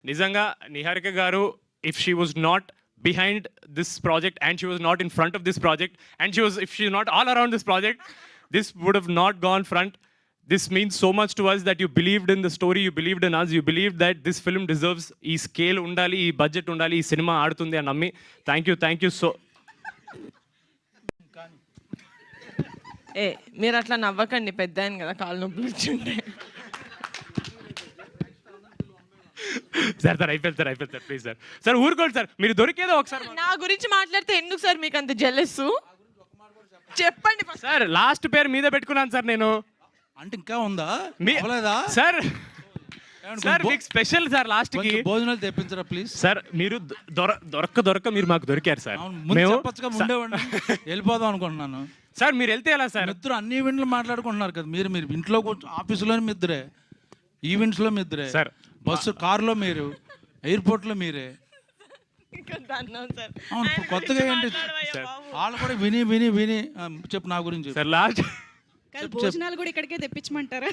నిజంగా నిహారిక గారు, if she was not behind this project and she was not in front of this project and if she was not all around this project, this would have not gone front. This means so much to us that you believed in the story, you believed in us, you believed that this film deserves ఈ scale ఉండాలి, ఈ budget ఉండాలి, ఈ cinema ఆడుతుంది అని నమ్మి thank you so. మీరు అట్లా నవ్వకండి, పెద్ద ఆయన కదా, కాళ్ళు నొప్పులు వచ్చి సార్ అయిపోయింది సార్ ప్లీజ్ సార్ ఊరుకోండి సార్, మీరు దొరికేదో ఒకసారి. నా గురించి మాట్లాడితే ఎందుకు సార్ మీకు అంత జెలస్? చెప్పండి సార్. లాస్ట్ పేరు మీద పెట్టుకున్నాను సార్ నేను. అంటే ఇంకా ఉందా సార్? సార్ మీకు స్పెషల్ సార్ లాస్ట్ కి భోజనాలు తెప్పించరా ప్లీజ్ సార్. మీరు దొరక్క మీరు మాకు దొరికారు సార్. మేము వెళ్ళిపోదాం అనుకుంటున్నాను సార్. మీరు వెళ్తే ఎలా సార్? ఇద్దరు అన్ని ఈవెంట్లు మాట్లాడుకుంటున్నారు కదా, మీరు ఇంట్లో ఆఫీసులో మీ ఇద్దరే, ఈవెంట్స్ లో మీ ఇద్దరే సార్, బస్సు కారులో మీరు, ఎయిర్పోర్ట్ లో మీరే. కొత్తగా ఏంటి వాళ్ళు కూడా విని విని విని చెప్పు నా గురించి సార్. లాస్ట్ భోజనాలు కూడా ఇక్కడికే తెప్పించమంటారా?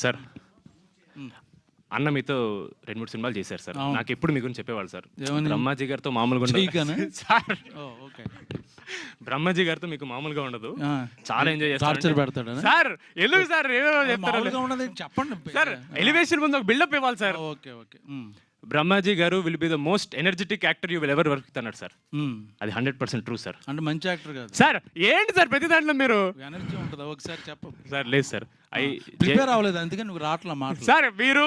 సార్ అన్న మీతో 2-3 సినిమాలు చేశారు సార్. నాకు ఎప్పుడు మీ గురించి చెప్పేవాళ్ళు సార్. బ్రహ్మాజీ గారితో మామూలుగా సార్. బ్రహ్మాజీ గారితో మీకు మామూలుగా ఉండదు, చాలా ఎంజాయ్ చేస్తారు సార్. ఎందుకు సార్ చెప్పండి సార్. ఎలివేషన్ ముందు ఒక బిల్డప్ ఇవ్వాలి సార్. బ్రహ్మాజీ గారు will be the most energetic actor you will ever work అన్నాడు సార్. అది 100% ట్రూ సార్. అంటే మంచి యాక్టర్ కాదు సార్. ఏంటి సార్ ప్రతి దాంట్లో మీరు ఎనర్జీ ఉంటుందా? ఒకసారి చెప్పు సార్. లేదు సార్, ప్రిపేర్ అవ్వలేదు అందుకని నువ్వు రాట్లా మాట సార్. మీరు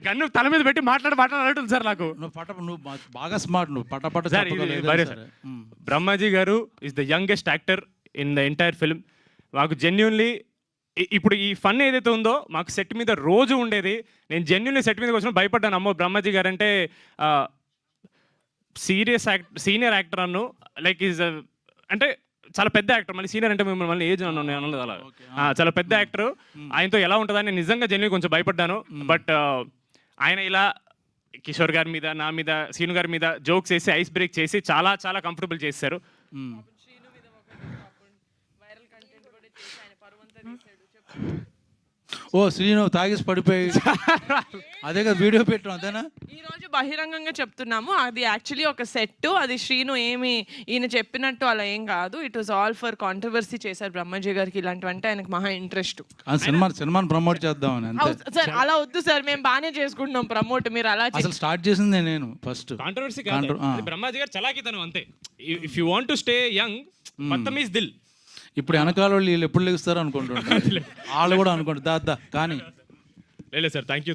గన్ను తల మీద పెట్టి మాట్లాడుతుంది సార్ నాకు. నువ్వు బాగా స్మార్ట్, నువ్వు పట. బ్రహ్మాజీ గారు is the youngest actor in the entire film. మాకు జెన్యున్లీ ఇప్పుడు ఈ ఫన్ ఏదైతే ఉందో మాకు సెట్ మీద రోజు ఉండేది. నేను జెన్యున్లీ సెట్ మీదకి వచ్చిన భయపడ్డాను. అమ్మో బ్రహ్మాజీ గారు అంటే సీనియర్ యాక్టర్ అన్ను, లైక్ ఈజ్ అంటే చాలా పెద్ద యాక్టర్. మళ్ళీ సీనియర్ అంటే మిమ్మల్ని ఏజ్ అనలేదు అలా. చాలా పెద్ద యాక్టర్, ఆయనతో ఎలా ఉంటుందని నేను నిజంగా జెన్యున్లీ కొంచెం భయపడ్డాను. బట్ ఆయన ఇలా కిషోర్ గారి మీద, నా మీద, సీను గారి మీద జోక్స్ వేసి ఐస్ బ్రేక్ చేసి చాలా చాలా కంఫర్టబుల్ చేశారు. ఓ శ్రీను తాగేసి పడిపోయి అదే కదా వీడియో పెట్టాం, అంతేనా? ఈ రోజు బహిరంగంగా చెప్తున్నాము, అది యాక్చువల్లీ ఒక సెట్. అది శ్రీను ఏమి ఈయన చెప్పినట్టు అలా ఏం కాదు. It was all for controversy చేశారు బ్రహ్మాజీ గారికి. ఇలాంటివంటే ఆయనకు మహా ఇంట్రెస్ట్. సినిమాని ప్రమోట్ చేద్దామని సార్. అలా వద్దు సార్, మేము బాగానే చేసుకుంటున్నాం ప్రమోట్. మీరు అలా అసలు స్టార్ట్ చేసింది నేను ఫస్ట్. కాంట్రవర్సీ కాదు, బ్రహ్మాజీ గారు చలాకితనం అంతే. If you want to stay young, మొత్తం ఈజ్ దిల్. ఇప్పుడు వెనకాల వాళ్ళు వీళ్ళు ఎప్పుడు లెగుస్తారు అనుకుంటుంటారు, వాళ్ళు కూడా అనుకుంటారు దాదా. కానీ లేదు సార్, థ్యాంక్ యూ